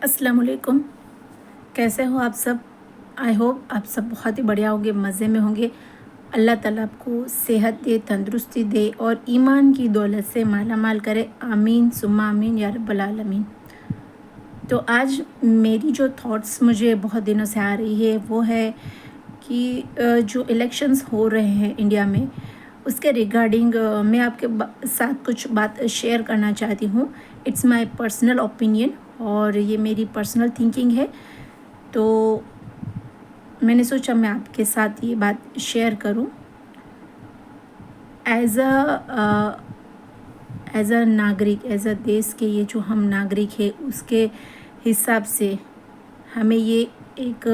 अस्सलाम वालेकुम। कैसे हो आप सब? आई होप आप सब बहुत ही बढ़िया होंगे, मज़े में होंगे। अल्लाह ताला आपको सेहत दे, तंदुरुस्ती दे और ईमान की दौलत से माला माल करे। आमीन सुम्मा आमीन या रब्बल आलमीन। तो आज मेरी जो थॉट्स मुझे बहुत दिनों से आ रही है वो है कि जो इलेक्शंस हो रहे हैं इंडिया में, उसके रिगार्डिंग मैं आपके साथ कुछ बात शेयर करना चाहती हूँ। इट्स माय पर्सनल ओपिनियन और ये मेरी पर्सनल थिंकिंग है। तो मैंने सोचा मैं आपके साथ ये बात शेयर करूं। एज़ अ नागरिक, एज़ अ देश के ये जो हम नागरिक हैं उसके हिसाब से हमें ये एक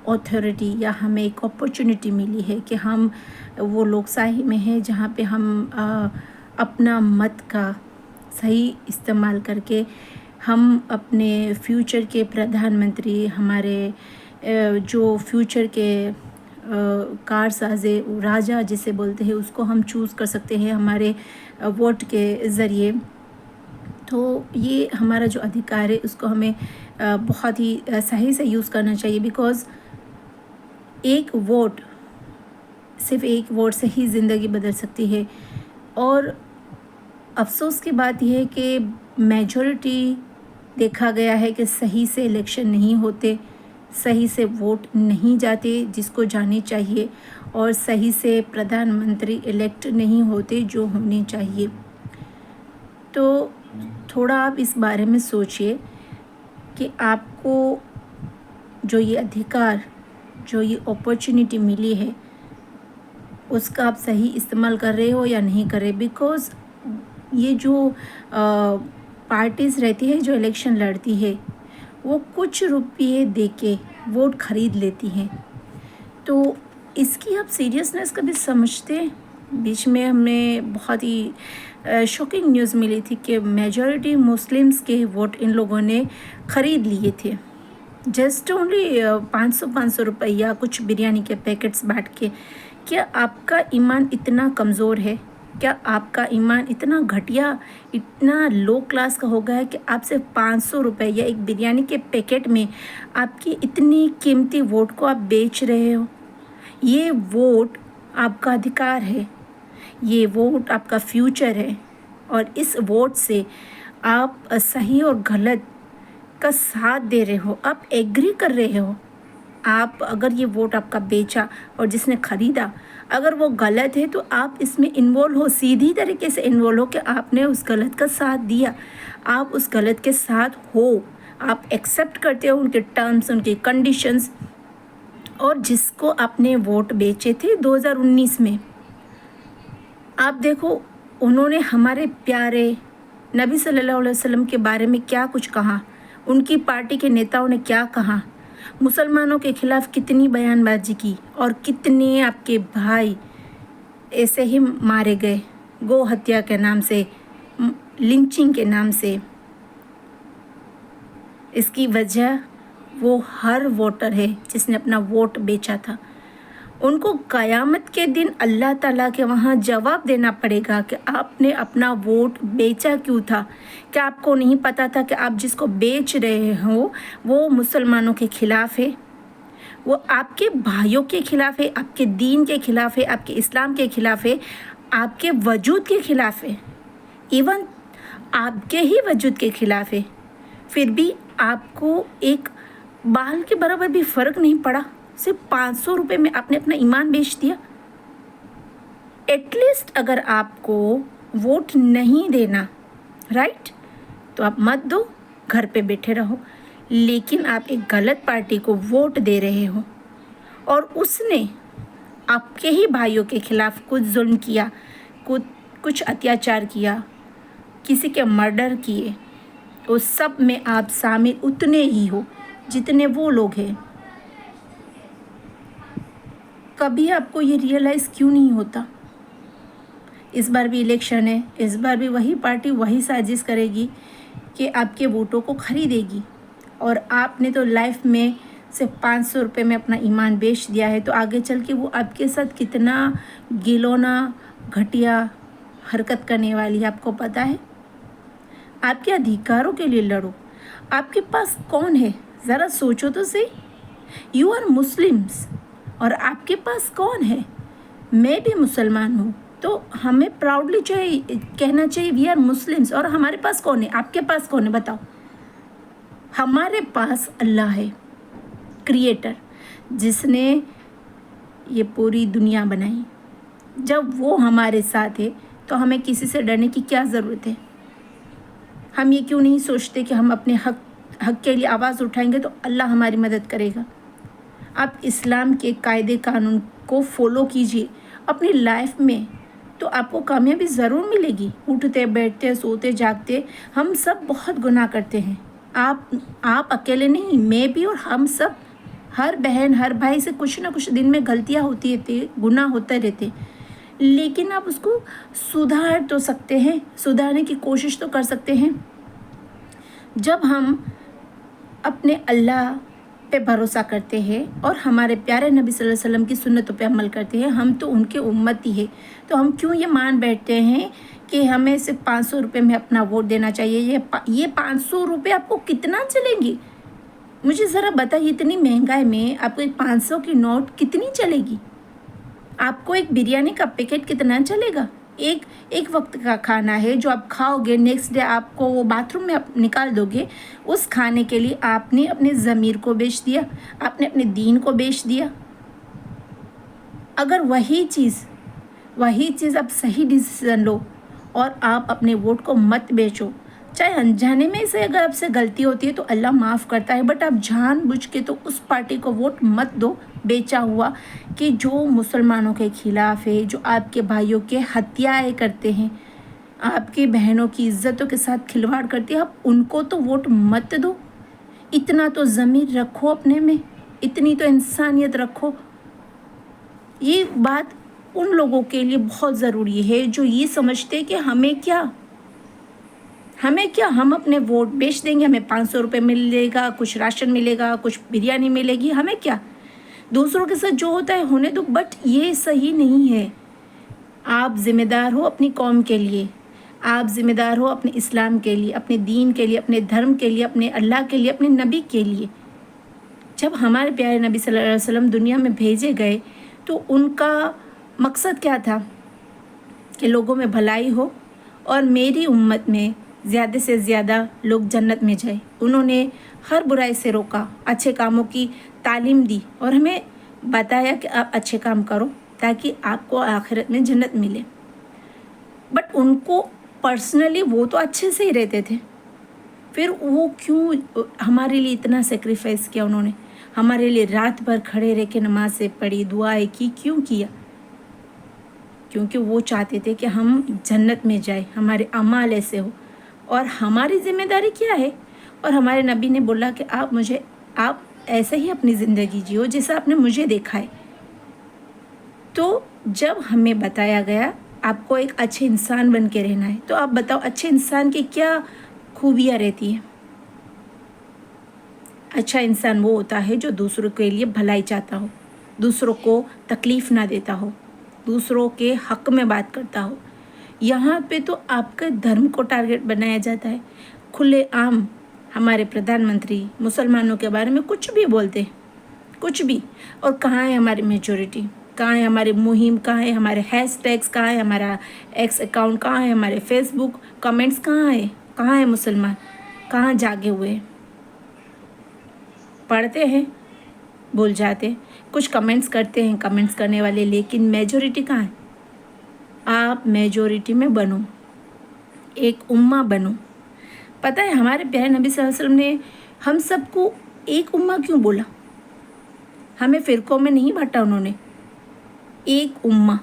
अथॉरिटी या हमें एक अपॉर्चुनिटी मिली है कि हम वो लोकशाही में हैं जहाँ पे हम अपना मत का सही इस्तेमाल करके हम अपने फ्यूचर के प्रधानमंत्री, हमारे जो फ्यूचर के कारसाज़े राजा जिसे बोलते हैं उसको हम चूज़ कर सकते हैं हमारे वोट के ज़रिए। तो ये हमारा जो अधिकार है उसको हमें बहुत ही सही से यूज़ करना चाहिए, बिकॉज़ सिर्फ एक वोट से ही ज़िंदगी बदल सकती है। और अफसोस की बात यह है कि मेजॉरिटी देखा गया है कि सही से इलेक्शन नहीं होते, सही से वोट नहीं जाते जिसको जाने चाहिए, और सही से प्रधानमंत्री इलेक्ट नहीं होते जो होने चाहिए। तो थोड़ा आप इस बारे में सोचिए कि आपको जो ये अधिकार, जो ये अपॉर्चुनिटी मिली है उसका आप सही इस्तेमाल कर रहे हो या नहीं कर रहे। बिकॉज़ ये जो पार्टीज़ रहती है जो इलेक्शन लड़ती है वो कुछ रुपये दे के वोट ख़रीद लेती हैं। तो इसकी आप सीरियसनेस कभी समझते हैं? बीच में हमें बहुत ही शॉकिंग न्यूज़ मिली थी कि मेजॉरिटी मुस्लिम्स के वोट इन लोगों ने ख़रीद लिए थे, जस्ट ओनली 500 रुपया कुछ बिरयानी के पैकेट्स बांट के। क्या आपका ईमान इतना कमज़ोर है? क्या आपका ईमान इतना घटिया, इतना लो क्लास का हो गया है कि आप सिर्फ 500 रुपये या एक बिरयानी के पैकेट में आपकी इतनी कीमती वोट को आप बेच रहे हो? ये वोट आपका अधिकार है, ये वोट आपका फ्यूचर है, और इस वोट से आप सही और गलत का साथ दे रहे हो, आप एग्री कर रहे हो। आप अगर ये वोट आपका बेचा और जिसने ख़रीदा अगर वो गलत है तो आप इसमें इन्वॉल्व हो, सीधी तरीके से इन्वॉल्व हो कि आपने उस गलत का साथ दिया, आप उस गलत के साथ हो, आप एक्सेप्ट करते हो उनके टर्म्स, उनके कंडीशंस। और जिसको आपने वोट बेचे थे 2019 में, आप देखो उन्होंने हमारे प्यारे नबी सल्लल्लाहु अलैहि वसल्लम के बारे में क्या कुछ कहा, उनकी पार्टी के नेताओं ने क्या कहा, मुसलमानों के खिलाफ़ कितनी बयानबाजी की, और कितने आपके भाई ऐसे ही मारे गए गौ हत्या के नाम से, लिंचिंग के नाम से। इसकी वजह वो हर वोटर है जिसने अपना वोट बेचा था। उनको क़यामत के दिन अल्लाह ताला के वहाँ जवाब देना पड़ेगा कि आपने अपना वोट बेचा क्यों था। क्या आपको नहीं पता था कि आप जिसको बेच रहे हो वो मुसलमानों के ख़िलाफ़ है, वो आपके भाइयों के ख़िलाफ़ है, आपके दीन के ख़िलाफ़ है, आपके इस्लाम के ख़िलाफ़ है, आपके वजूद के ख़िलाफ़ है, इवन आपके ही वजूद के ख़िलाफ़ है। फिर भी आपको एक बाल के बराबर भी फ़र्क नहीं पड़ा, सिर्फ 500 रुपये में आपने अपना ईमान बेच दिया। एटलीस्ट अगर आपको वोट नहीं देना, राइट, तो आप मत दो, घर पे बैठे रहो। लेकिन आप एक गलत पार्टी को वोट दे रहे हो और उसने आपके ही भाइयों के खिलाफ़ कुछ जुल्म किया, कुछ अत्याचार किया, किसी के मर्डर किए, उस सब में आप शामिल उतने ही हो जितने वो लोग हैं। कभी आपको ये रियलाइज़ क्यों नहीं होता? इस बार भी इलेक्शन है, इस बार भी वही पार्टी वही साजिश करेगी कि आपके वोटों को ख़रीदेगी, और आपने तो लाइफ में सिर्फ 500 रुपये में अपना ईमान बेच दिया है। तो आगे चल के वो आपके साथ कितना गिलोना घटिया हरकत करने वाली है आपको पता है। आपके अधिकारों के लिए लड़ो, आपके पास कौन है, ज़रा सोचो तो सही। यू आर मुस्लिम्स, और आपके पास कौन है? मैं भी मुसलमान हूँ, तो हमें प्राउडली कहना चाहिए वी आर मुस्लिम्स। और हमारे पास कौन है, आपके पास कौन है बताओ? हमारे पास अल्लाह है, क्रिएटर, जिसने ये पूरी दुनिया बनाई। जब वो हमारे साथ है तो हमें किसी से डरने की क्या ज़रूरत है? हम ये क्यों नहीं सोचते कि हम अपने हक के लिए आवाज़ उठाएंगे तो अल्लाह हमारी मदद करेगा। आप इस्लाम के कायदे कानून को फॉलो कीजिए अपनी लाइफ में, तो आपको कामयाबी ज़रूर मिलेगी। उठते बैठते सोते जागते हम सब बहुत गुनाह करते हैं। आप अकेले नहीं, मैं भी और हम सब, हर बहन हर भाई से कुछ ना कुछ दिन में गलतियाँ होती रहती, गुनाह होते रहते, लेकिन आप उसको सुधार तो सकते हैं, सुधारने की कोशिश तो कर सकते हैं। जब हम अपने अल्लाह पे भरोसा करते हैं और हमारे प्यारे नबी सल्लल्लाहु अलैहि वसल्लम की सुन्नतों पे अमल करते हैं, हम तो उनके उम्मती है, तो हम क्यों ये मान बैठते हैं कि हमें सिर्फ 500 रुपये में अपना वोट देना चाहिए। ये 500 रुपये आपको कितना चलेंगी? मुझे ज़रा बताइए, इतनी महंगाई में आपको एक 500 की नोट कितनी चलेगी? आपको एक बिरयानी का पैकेट कितना चलेगा? एक वक्त का खाना है जो आप खाओगे, नेक्स्ट डे आपको वो बाथरूम में आप निकाल दोगे। उस खाने के लिए आपने अपने ज़मीर को बेच दिया, आपने अपने दीन को बेच दिया। अगर वही चीज़ आप सही डिसीजन लो और आप अपने वोट को मत बेचो, चाहे अनजाने में से अगर आपसे गलती होती है तो अल्लाह माफ़ करता है, बट आप जानबूझ के तो उस पार्टी को वोट मत दो बेचा हुआ, कि जो मुसलमानों के खिलाफ है, जो आपके भाइयों के हत्याएं करते हैं, आपकी बहनों की इज्जतों के साथ खिलवाड़ करती है, आप उनको तो वोट मत दो। इतना तो ज़मीर रखो अपने में, इतनी तो इंसानियत रखो। ये बात उन लोगों के लिए बहुत ज़रूरी है जो ये समझते हैं कि हमें क्या, हम अपने वोट बेच देंगे, हमें 500 रुपये मिलेगा, कुछ राशन मिलेगा, कुछ बिरयानी मिलेगी, हमें क्या, दूसरों के साथ जो होता है होने दो। बट ये सही नहीं है। आप ज़िम्मेदार हो अपनी कौम के लिए, आप ज़िम्मेदार हो अपने इस्लाम के लिए, अपने दीन के लिए, अपने धर्म के लिए, अपने अल्लाह के लिए, अपने नबी के लिए। जब हमारे प्यारे नबी सल्लल्लाहु अलैहि वसल्लम दुनिया में भेजे गए तो उनका मकसद क्या था? कि लोगों में भलाई हो और मेरी उम्मत में ज़्यादा से ज़्यादा लोग जन्नत में जाए। उन्होंने हर बुराई से रोका, अच्छे कामों की तालीम दी और हमें बताया कि आप अच्छे काम करो ताकि आपको आखिरत में जन्नत मिले। बट उनको पर्सनली वो तो अच्छे से ही रहते थे, फिर वो क्यों हमारे लिए इतना सेक्रीफाइस किया? उन्होंने हमारे लिए रात भर खड़े रह के नमाज़ें पढ़ी, दुआएं की, क्यों किया? क्योंकि वो चाहते थे कि हम जन्नत में जाए, हमारे अमाल ऐसे हो। और हमारी ज़िम्मेदारी क्या है? और हमारे नबी ने बोला कि आप ऐसे ही अपनी ज़िंदगी जियो जैसा आपने मुझे देखा है। तो जब हमें बताया गया आपको एक अच्छे इंसान बन के रहना है, तो आप बताओ अच्छे इंसान की क्या खूबियाँ रहती हैं? अच्छा इंसान वो होता है जो दूसरों के लिए भलाई चाहता हो, दूसरों को तकलीफ़ ना देता हो, दूसरों के हक़ में बात करता हो। यहाँ पे तो आपका धर्म को टारगेट बनाया जाता है। खुले आम हमारे प्रधानमंत्री मुसलमानों के बारे में कुछ भी बोलते हैं, कुछ भी। और कहाँ है हमारी मेजॉरिटी? कहाँ है हमारी मुहिम? कहाँ है हमारे हैशटैग्स? कहाँ है हमारा एक्स अकाउंट? कहाँ है हमारे फेसबुक कमेंट्स? कहाँ है? कहाँ है मुसलमान? कहाँ जागे हुए हैं? पढ़ते हैं, भूल जाते हैं, कुछ कमेंट्स करते हैं कमेंट्स करने वाले, लेकिन मेजॉरिटी कहाँ है? आप मेजॉरिटी में बनो, एक उम्मा बनो। पता है हमारे प्यारे नबी सल्लल्लाहु अलैहि वसल्लम ने हम सबको एक उम्मा क्यों बोला? हमें फ़िरक़ों में नहीं बांटा उन्होंने, एक उम्मा,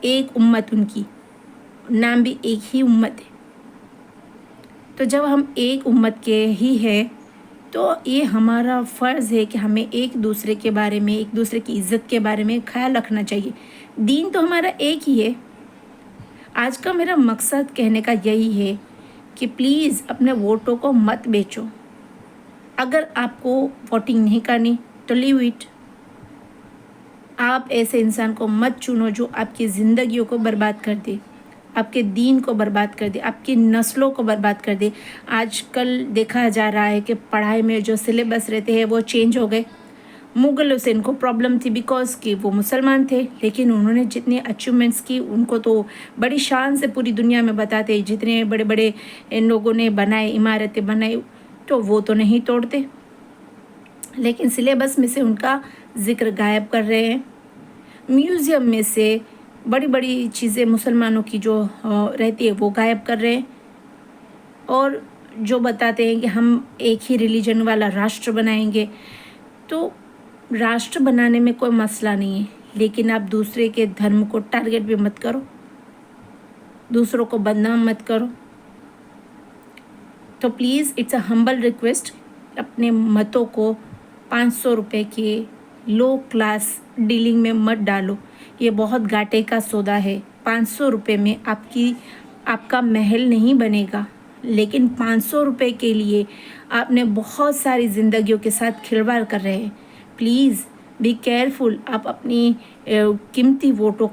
एक उम्मत, उनकी नाम भी एक ही उम्मत है। तो जब हम एक उम्मत के ही हैं तो ये हमारा फ़र्ज़ है कि हमें एक दूसरे के बारे में, एक दूसरे की इज़्ज़त के बारे में ख्याल रखना चाहिए। दीन तो हमारा एक ही है। आज का मेरा मकसद कहने का यही है कि प्लीज़ अपने वोटों को मत बेचो। अगर आपको वोटिंग नहीं करनी तो लीव इट। आप ऐसे इंसान को मत चुनो जो आपकी ज़िंदगियों को बर्बाद कर दे। आपके दीन को बर्बाद कर दे, आपकी नस्लों को बर्बाद कर दे। आजकल देखा जा रहा है कि पढ़ाई में जो सिलेबस रहते हैं वो चेंज हो गए। मुग़लों से इनको प्रॉब्लम थी बिकॉज़ कि वो मुसलमान थे, लेकिन उन्होंने जितने अचीवमेंट्स की उनको तो बड़ी शान से पूरी दुनिया में बताते, जितने बड़े बड़े इन लोगों ने बनाए, इमारतें बनाई, तो वो तो नहीं तोड़ते, लेकिन सिलेबस में से उनका ज़िक्र गायब कर रहे हैं। म्यूज़ियम में से बड़ी बड़ी चीज़ें मुसलमानों की जो रहती है वो गायब कर रहे हैं, और जो बताते हैं कि हम एक ही रिलीजन वाला राष्ट्र बनाएंगे। तो राष्ट्र बनाने में कोई मसला नहीं है, लेकिन आप दूसरे के धर्म को टारगेट भी मत करो, दूसरों को बदनाम मत करो। तो please it's a humble request, अपने मतों को 500 रुपये के लो क्लास डीलिंग में मत डालो। ये बहुत घाटे का सौदा है। 500 रुपये में आपका महल नहीं बनेगा, लेकिन 500 रुपये के लिए आपने बहुत सारी ज़िंदगियों के साथ खिलवाड़ कर रहे हैं। Please be careful. आप अपनी कीमती वोटों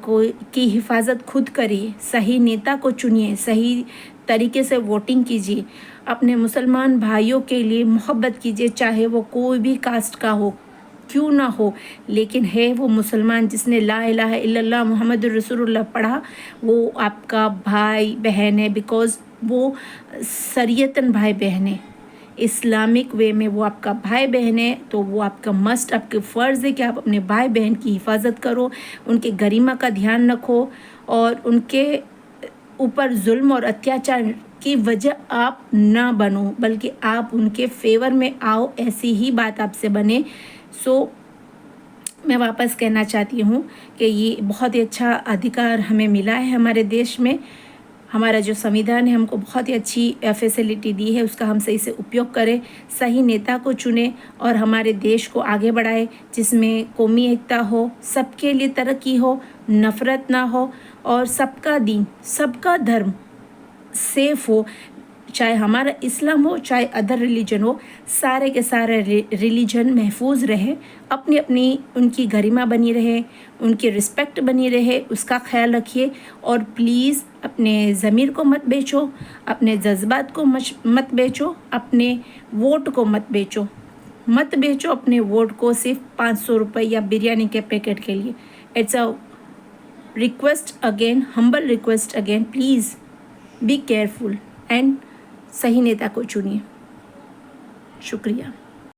की हिफाजत खुद करिए, सही नेता को चुनिए, सही तरीके से वोटिंग कीजिए, अपने मुसलमान भाइयों के लिए मोहब्बत कीजिए, चाहे वो कोई भी कास्ट का हो क्यों ना हो, लेकिन है वो मुसलमान जिसने ला इलाहा इल्लल्लाह मुहम्मदुर रसूलुल्लाह पढ़ा, वो आपका भाई बहन है, बिकॉज़ वो शरीयतन भाई बहन है, इस्लामिक वे में वो आपका भाई बहन है। तो वो आपका मस्ट, आपके फ़र्ज़ है कि आप अपने भाई बहन की हिफाजत करो, उनके गरिमा का ध्यान रखो, और उनके ऊपर जुल्म और अत्याचार की वजह आप ना बनो, बल्कि आप उनके फेवर में आओ, ऐसी ही बात आपसे बने। सो मैं वापस कहना चाहती हूँ कि ये बहुत ही अच्छा अधिकार हमें मिला है हमारे देश में। हमारा जो संविधान है हमको बहुत ही अच्छी फैसिलिटी दी है, उसका हम सही से उपयोग करें, सही नेता को चुने और हमारे देश को आगे बढ़ाए, जिसमें कौमी एकता हो, सबके लिए तरक्की हो, नफ़रत ना हो, और सबका दीन, सबका धर्म सेफ हो, चाहे हमारा इस्लाम हो चाहे अदर रिलीजन हो, सारे के सारे रिलीजन महफूज रहे, अपनी अपनी उनकी गरिमा बनी रहे, उनकी रिस्पेक्ट बनी रहे, उसका ख्याल रखिए। और प्लीज़ अपने ज़मीर को मत बेचो, अपने जज्बात को मत बेचो, अपने वोट को मत बेचो अपने वोट को सिर्फ 500 रुपये या बिरयानी के पैकेट के लिए। It's a request again, humble request again, please be careful and सही नेता को चुनिए। शुक्रिया।